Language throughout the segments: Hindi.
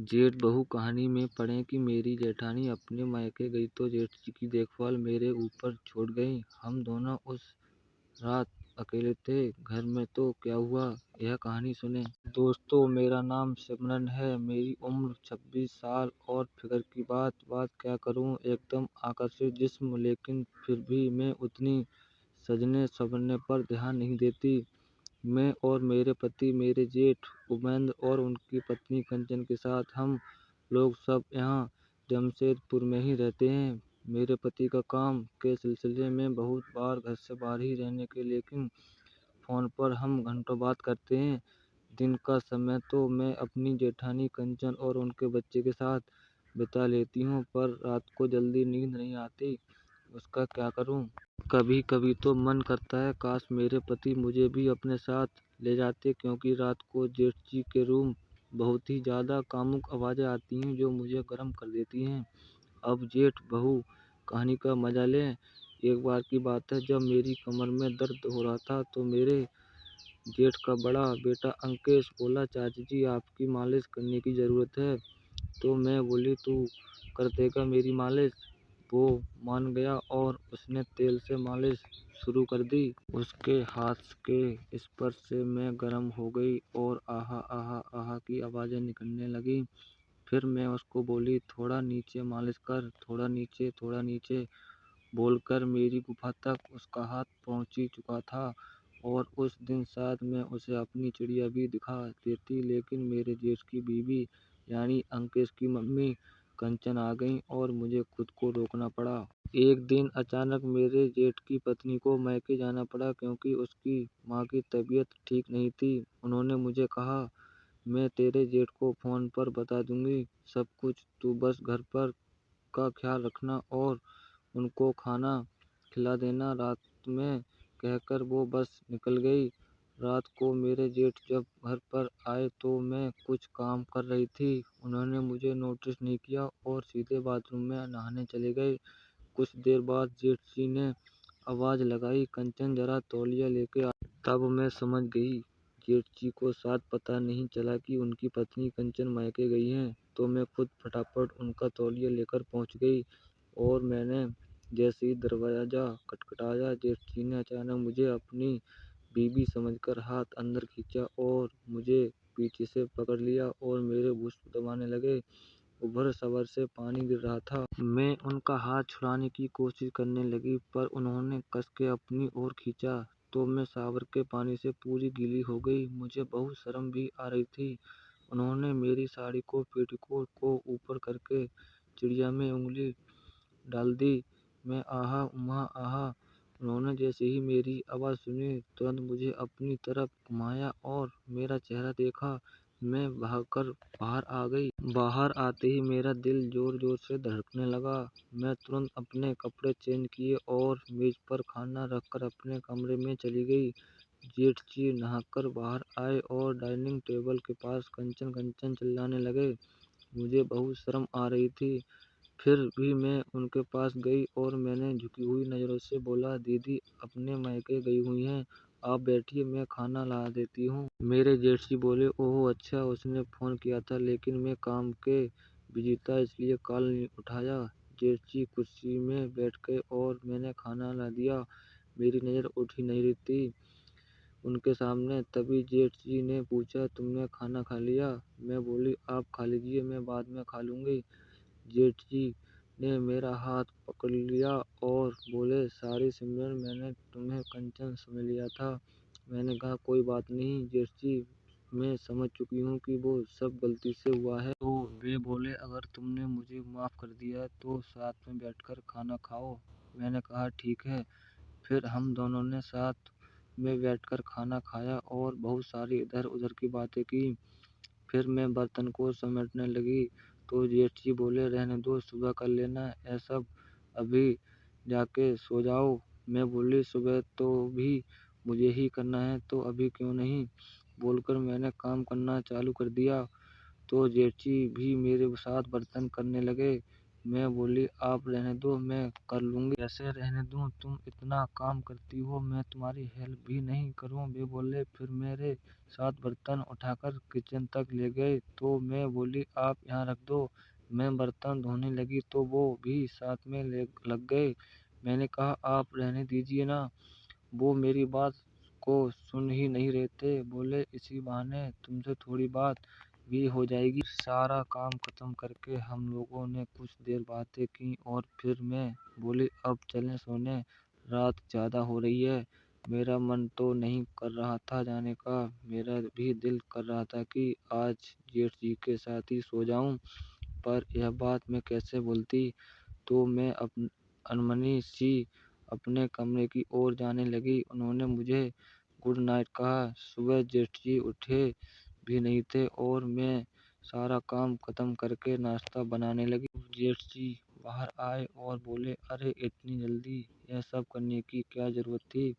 जेठ बहू कहानी में पढ़ें कि मेरी जेठानी अपने मायके गई तो जेठ जी की देखभाल मेरे ऊपर छोड़ गईं। हम दोनों उस रात अकेले थे घर में, तो क्या हुआ यह कहानी सुने। दोस्तों, मेरा नाम सिमरन है। मेरी उम्र 26 साल और फिगर की बात क्या करूं, एकदम आकर्षित जिस्म, लेकिन फिर भी मैं उतनी सजने संवरने पर ध्यान नहीं देती। मैं और मेरे पति, मेरे जेठ उपेंद्र और उनकी पत्नी कंचन के साथ हम लोग सब यहाँ जमशेदपुर में ही रहते हैं। मेरे पति का काम के सिलसिले में बहुत बार घर से बाहर ही रहने के, लेकिन फ़ोन पर हम घंटों बात करते हैं। दिन का समय तो मैं अपनी जेठानी कंचन और उनके बच्चे के साथ बिता लेती हूँ, पर रात को जल्दी नींद नहीं आती, उसका क्या करूँ। कभी कभी तो मन करता है काश मेरे पति मुझे भी अपने साथ ले जाते, क्योंकि रात को जेठ जी के रूम बहुत ही ज़्यादा कामुक आवाज़ें आती हैं जो मुझे गर्म कर देती हैं। अब जेठ बहू कहानी का मजा लें। एक बार की बात है, जब मेरी कमर में दर्द हो रहा था तो मेरे जेठ का बड़ा बेटा अंकेश बोला, चाची जी आपकी मालिश करने की ज़रूरत है। तो मैं बोली, तू कर देगा मेरी मालिश। वो मान गया और उसने तेल से मालिश शुरू कर दी। उसके हाथ के स्पर्श से मैं गर्म हो गई और आहा आहा आहा की आवाज़ें निकलने लगी। फिर मैं उसको बोली, थोड़ा नीचे मालिश कर, थोड़ा नीचे बोलकर मेरी गुफा तक उसका हाथ पहुंच ही चुका था। और उस दिन शायद मैं उसे अपनी चिड़िया भी दिखा देती, लेकिन मेरे जेठ की बीवी यानी अंकेश की मम्मी कंचन आ गई और मुझे खुद को रोकना पड़ा। एक दिन अचानक मेरे जेठ की पत्नी को मायके जाना पड़ा, क्योंकि उसकी माँ की तबीयत ठीक नहीं थी। उन्होंने मुझे कहा, मैं तेरे जेठ को फ़ोन पर बता दूंगी सब कुछ, तू बस घर पर का ख्याल रखना और उनको खाना खिला देना रात में, कहकर वो बस निकल गई। रात को मेरे जेठ जब घर पर आए तो मैं कुछ काम कर रही थी। उन्होंने मुझे नोटिस नहीं किया और सीधे बाथरूम में नहाने चले गए। कुछ देर बाद जेठ जी ने आवाज़ लगाई, कंचन जरा तौलिया लेके आ। तब मैं समझ गई जेठ जी को शायद पता नहीं चला कि उनकी पत्नी कंचन मायके गई हैं। तो मैं खुद फटाफट उनका तौलिया लेकर पहुंच गई और मैंने जैसे ही दरवाज़ा खटखटाया, जेठ जी ने अचानक मुझे अपनी बीवी समझकर हाथ अंदर खींचा और मुझे पीछे से पकड़ लिया और मेरे बुस्स दबाने लगे। उभर सवर से पानी गिर रहा था। मैं उनका हाथ छुड़ाने की कोशिश करने लगी, पर उन्होंने कस के अपनी ओर खींचा तो मैं शावर के पानी से पूरी गीली हो गई। मुझे बहुत शर्म भी आ रही थी। उन्होंने मेरी साड़ी को पेटीकोट को ऊपर करके चिड़िया में उंगली डाल दी। मैं आहा उम्मा आहा। उन्होंने जैसे ही मेरी आवाज़ सुनी तुरंत मुझे अपनी तरफ घुमाया और मेरा चेहरा देखा। मैं भागकर बाहर आ गई। बाहर आते ही मेरा दिल जोर जोर से धड़कने लगा। मैं तुरंत अपने कपड़े चेंज किए और मेज पर खाना रखकर अपने कमरे में चली गई। जेठ जी नहाकर बाहर आए और डाइनिंग टेबल के पास कंचन कंचन चिल्लाने लगे। मुझे बहुत शर्म आ रही थी, फिर भी मैं उनके पास गई और मैंने झुकी हुई नज़रों से बोला, दीदी अपने मायके गई हुई हैं, आप बैठिए मैं खाना ला देती हूँ। मेरे जेठ जी बोले, ओह अच्छा, उसने फ़ोन किया था लेकिन मैं काम के बिजी था इसलिए कॉल नहीं उठाया। जेठ जी कुर्सी में बैठ गए और मैंने खाना ला दिया। मेरी नज़र उठ ही नहीं रही थी उनके सामने। तभी जेठ जी ने पूछा, तुमने खाना खा लिया। मैं बोली, आप खा लीजिए, मैं बाद में खा लूँगी। जेठ जी ने मेरा हाथ पकड़ लिया और बोले, सॉरी सिमरन, मैंने तुम्हें कंचन समझ लिया था। मैंने कहा, कोई बात नहीं जेठ जी, मैं समझ चुकी हूँ कि वो सब गलती से हुआ है। तो वे बोले, अगर तुमने मुझे माफ़ कर दिया तो साथ में बैठकर खाना खाओ। मैंने कहा, ठीक है। फिर हम दोनों ने साथ में बैठकर खाना खाया और बहुत सारी इधर उधर की बातें की। फिर मैं बर्तन को समेटने लगी तो जेठ जी बोले, रहने दो, सुबह कर लेना ये सब, अभी जाके सो जाओ। मैं बोली, सुबह तो भी मुझे ही करना है तो अभी क्यों नहीं, बोलकर मैंने काम करना चालू कर दिया। तो जेठ जी भी मेरे साथ बर्तन करने लगे। मैं बोली, आप रहने दो, मैं कर लूँगी। कैसे रहने दूँ? तुम इतना काम करती हो, मैं तुम्हारी हेल्प भी नहीं करूँ? वे बोले। फिर मेरे साथ बर्तन उठाकर किचन तक ले गए। तो मैं बोली, आप यहाँ रख दो। मैं बर्तन धोने लगी तो वो भी साथ में लग गए। मैंने कहा, आप रहने दीजिए ना। वो मेरी बात को सुन ही नहीं रहे थे। बोले, इसी बहाने तुमसे थोड़ी बात भी हो जाएगी। सारा काम खत्म करके हम लोगों ने कुछ देर बातें की और फिर मैं बोली, अब चलें सोने, रात ज़्यादा हो रही है। मेरा मन तो नहीं कर रहा था जाने का, मेरा भी दिल कर रहा था कि आज जेठ जी के साथ ही सो जाऊं, पर यह बात मैं कैसे बोलती। तो मैं अनमनी सी अपने कमरे की ओर जाने लगी। उन्होंने मुझे गुड नाइट कहा। सुबह जेठ जी उठे भी नहीं थे और मैं सारा काम खत्म करके नाश्ता बनाने लगी। जेठ जी बाहर आए और बोले, अरे इतनी जल्दी यह सब करने की क्या ज़रूरत थी?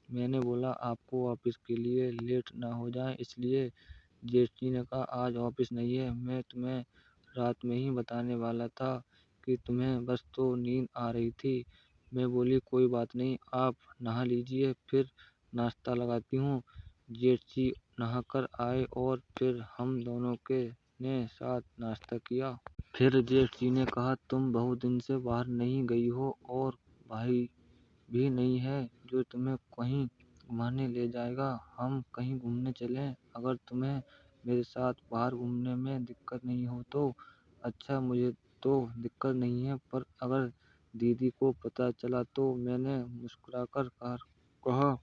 मैंने बोला, आपको ऑफिस के लिए लेट ना हो जाए इसलिए। जेठ जी ने कहा, आज ऑफिस नहीं है, मैं तुम्हें रात में ही बताने वाला था कि तुम्हें बस तो नींद आ रही थी। मैं बोली, कोई बात नहीं, आप नहा लीजिए, फिर नाश्ता लगाती हूँ। जेठ जी नहाकर आए और फिर हम दोनों के ने साथ नाश्ता किया। फिर जेठ जी ने कहा, तुम बहुत दिन से बाहर नहीं गई हो और भाई भी नहीं है जो तुम्हें कहीं घुमाने ले जाएगा। हम कहीं घूमने चलें, अगर तुम्हें मेरे साथ बाहर घूमने में दिक्कत नहीं हो तो। अच्छा, मुझे तो दिक्कत नहीं है, पर अगर दीदी को पता चला तो। मैंने मुस्कुराकर कहा।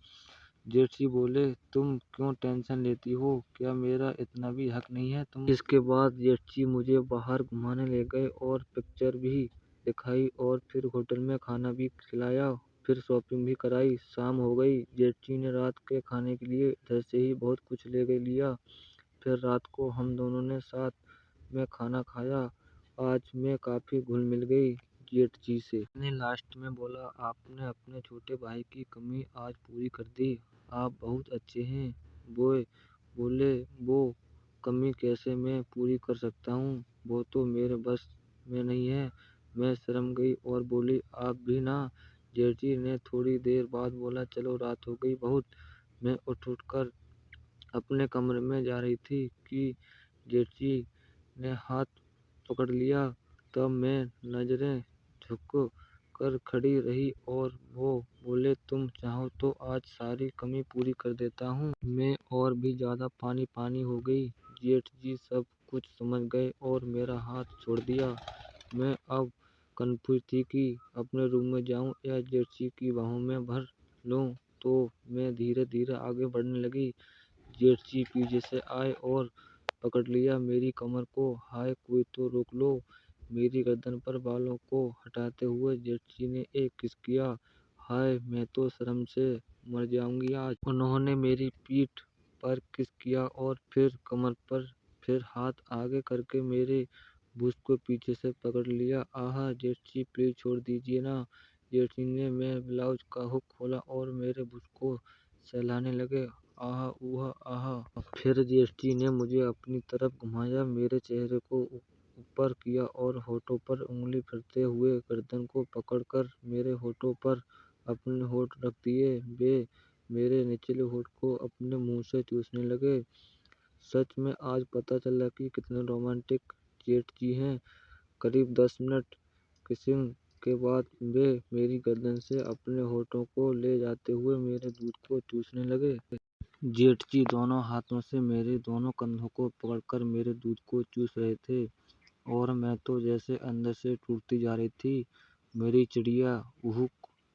जेठ जी बोले, तुम क्यों टेंशन लेती हो? क्या मेरा इतना भी हक नहीं है तुम? इसके बाद जेठ जी मुझे बाहर घुमाने ले गए और पिक्चर भी दिखाई और फिर होटल में खाना भी खिलाया। फिर शॉपिंग भी कराई। शाम हो गई। जेठ जी ने रात के खाने के लिए इधर से ही बहुत कुछ ले लिया। फिर रात को हम दोनों ने साथ में खाना खाया। आज मैं काफ़ी घुल मिल गई जेठ जी से। मैंने लास्ट में बोला, आपने अपने छोटे भाई की कमी आज पूरी कर दी। आप बहुत अच्छे हैं। वो बोले, वो कमी कैसे मैं पूरी कर सकता हूँ? वो तो मेरे बस में नहीं है। मैं शर्म गई और बोली, आप भी ना। जेठ जी ने थोड़ी देर बाद बोला, चलो रात हो गई बहुत। मैं उठकर अपने कमरे में जा रही थी कि जेठ जी ने हाथ पकड़ लिया। तब मैं नजरें झुक कर खड़ी रही और वो बोले, तुम चाहो तो आज सारी कमी पूरी कर देता हूँ। मैं और भी ज़्यादा पानी पानी हो गई। जेठ जी सब कुछ समझ गए और मेरा हाथ छोड़ दिया। मैं अब कन्फ्यूज थी कि अपने रूम में जाऊँ या जेठ जी की बाहों में भर लूँ। तो मैं धीरे धीरे आगे बढ़ने लगी। जेठ जी पीछे से आए और पकड़ लिया मेरी कमर को। हाय, कोई तो रोक लो। मेरी गर्दन पर बालों को हटाते हुए जेठ जी ने एक किस किया। हाय, मैं तो शर्म से मर जाऊंगी आज। उन्होंने मेरी पीठ पर किस किया और फिर कमर पर, फिर हाथ आगे करके मेरे भुज को पीछे से पकड़ लिया। आहा जेठ जी, प्लीज छोड़ दीजिए ना। जेठ जी ने मैं ब्लाउज का हुक खोला और मेरे भुज को सहलाने लगे। आहा ऊहा आहा। फिर जेठ जी ने मुझे अपनी तरफ घुमाया, मेरे चेहरे को ऊपर किया और होठों पर उंगली फिरते हुए गर्दन को पकड़कर मेरे होठों पर अपने होठ रख दिए। वे मेरे निचले होठ को अपने मुंह से चूसने लगे। सच में आज पता चला कि कितने रोमांटिक जेठ जी हैं। करीब 10 मिनट किसिंग के बाद वे मेरी गर्दन से अपने होठों को ले जाते हुए मेरे दूध को चूसने लगे। जेठ जी दोनों हाथों से मेरे दोनों कंधों को पकड़कर मेरे दूध को चूस रहे थे और मैं तो जैसे अंदर से टूटती जा रही थी। मेरी चिड़िया उहुक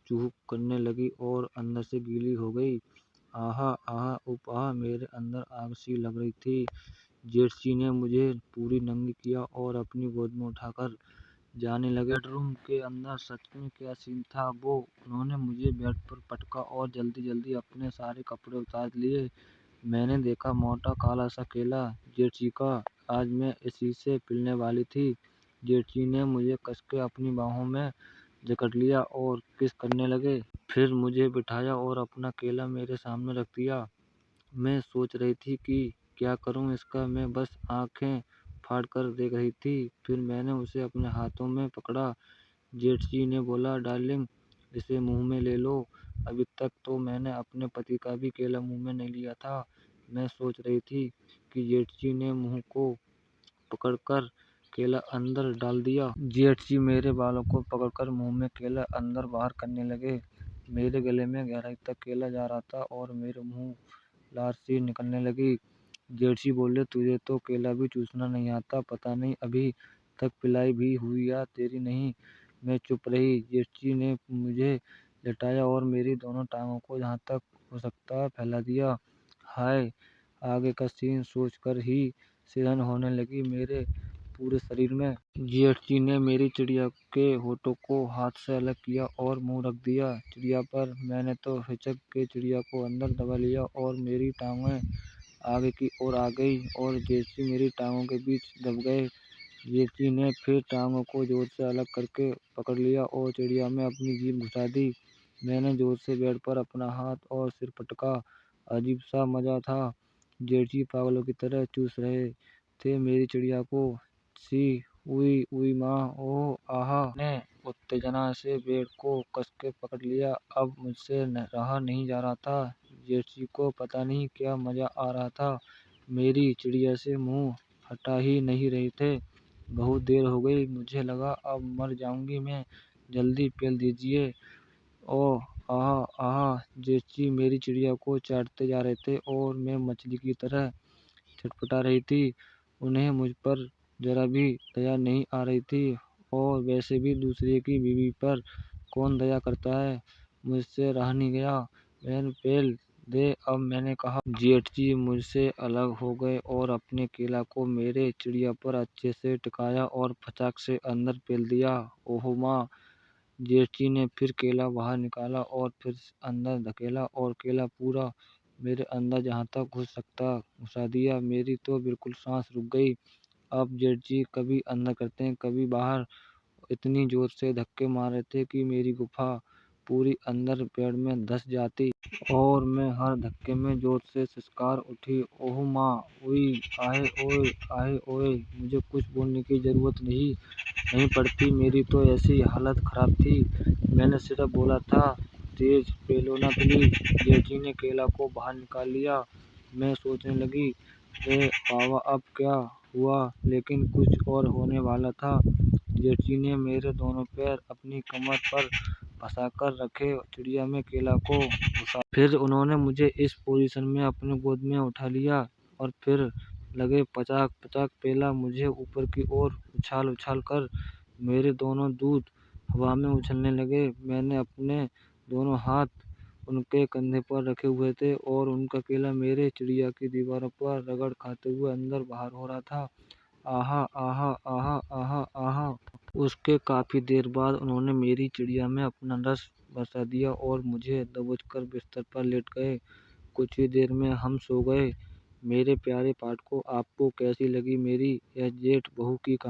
चुहुक करने लगी और अंदर से गीली हो गई। आहा आहा उप आहा, मेरे अंदर आग सी लग रही थी। जेठ जी ने मुझे पूरी नंगी किया और अपनी गोद में उठाकर जाने लगे। बेडरूम के अंदर सच में क्या सीन था वो। उन्होंने मुझे बेड पर पटका और जल्दी जल्दी अपने सारे कपड़े उतार लिए। मैंने देखा मोटा काला सा केला जेठ जी का। आज मैं इसी से पिलने वाली थी। जेठ जी ने मुझे कसके अपनी बाहों में जकड़ लिया और किस करने लगे। फिर मुझे बिठाया और अपना केला मेरे सामने रख दिया। मैं सोच रही थी कि क्या करूं इसका। मैं बस आंखें फाड़ कर देख रही थी। फिर मैंने उसे अपने हाथों में पकड़ा। जेठ जी ने बोला, डार्लिंग, इसे मुंह में ले लो। अभी तक तो मैंने अपने पति का भी केला मुंह में नहीं लिया था। मैं सोच रही थी कि जेठ जी ने मुंह को पकड़कर केला अंदर डाल दिया। जेठ जी मेरे बालों को पकड़कर मुंह में केला अंदर बाहर करने लगे। मेरे गले में गहराई तक केला जा रहा था और मेरे मुंह लार सी निकलने लगी। जेठ जी बोले, तुझे तो केला भी चूसना नहीं आता, पता नहीं अभी तक पिलाई भी हुई या तेरी नहीं। मैं चुप रही। जेठ जी ने मुझे लिटाया और मेरी दोनों टांगों को जहाँ तक हो सकता फैला दिया। हाय, आगे का सीन सोचकर ही सिरहन होने लगी मेरे पूरे शरीर में। जेठ जी ने मेरी चिड़िया के होठों को हाथ से अलग किया और मुंह रख दिया चिड़िया पर। मैंने तो हिचक के चिड़िया को अंदर दबा लिया और मेरी टांगें आगे की ओर आ गई और जेठ जी मेरी टांगों के बीच दब गए। जेठ जी ने फिर टांगों को जोर से अलग करके पकड़ लिया और चिड़िया में अपनी जीभ घुसा दी। मैंने जोर से बेड पर अपना हाथ और सिर पटका। अजीब सा मजा था। जेठ जी पागलों की तरह चूस रहे थे मेरी चिड़िया को। सी उई उई माँ, ओह आहा। ने उत्तेजना से बेड को कस के पकड़ लिया। अब मुझसे रहा नहीं जा रहा था। जेठ जी को पता नहीं क्या मजा आ रहा था। मेरी चिड़िया से मुंह हटा ही नहीं रहे थे। बहुत देर हो गई। मुझे लगा अब मर जाऊंगी मैं। जल्दी पेल दीजिए। ओह आहा आहा। जेठ जी मेरी चिड़िया को चाटते जा रहे थे और मैं मछली की तरह छटपटा रही थी। उन्हें मुझ पर जरा भी दया नहीं आ रही थी और वैसे भी दूसरे की बीवी पर कौन दया करता है। मुझसे रहा नहीं गया। बहन पेल दे अब, मैंने कहा। जेठ जी मुझसे अलग हो गए और अपने केला को मेरे चिड़िया पर अच्छे से टिकाया और फचाक से अंदर पेल दिया। ओहो माँ। जेठ जी ने फिर केला बाहर निकाला और फिर अंदर धकेला और केला पूरा मेरे अंदर जहाँ तक घुस सकता घुसा दिया। मेरी तो बिल्कुल सांस रुक गई। अब जेठ जी कभी अंदर करते हैं कभी बाहर। इतनी जोर से धक्के मार रहे थे कि मेरी गुफा पूरी अंदर पेड़ में धंस जाती और मैं हर धक्के में जोर से सिसकार उठी। ओह माँ, उई आहे ओए, आहे ओए। मुझे कुछ बोलने की जरूरत नहीं पड़ती, मेरी तो ऐसी हालत खराब थी। मैंने सिर्फ बोला था, तेज पेलो ना प्लीज। जेठ जी ने केला को बाहर निकाल लिया। मैं सोचने लगी, ए बाबा अब क्या हुआ, लेकिन कुछ और होने वाला था। जेठ जी ने मेरे दोनों पैर अपनी कमर पर फंसाकर रखे, चिड़िया में केला को घुसा। फिर उन्होंने मुझे इस पोजीशन में अपने गोद में उठा लिया और फिर लगे पचाक पचाक पेला मुझे ऊपर की ओर उछाल उछाल कर। मेरे दोनों दूध हवा में उछलने लगे। मैंने अपने दोनों हाथ उनके कंधे पर रखे हुए थे और उनका केला मेरे चिड़िया की दीवारों पर रगड़ खाते हुए अंदर बाहर हो रहा था। आहा आहा आहा आहा आहा। उसके काफी देर बाद उन्होंने मेरी चिड़िया में अपना रस बरसा दिया और मुझे दबोचकर बिस्तर पर लेट गए। कुछ ही देर में हम सो गए। मेरे प्यारे पाठकों, आपको कैसी लगी मेरी यह जेठ बहू की कहानी।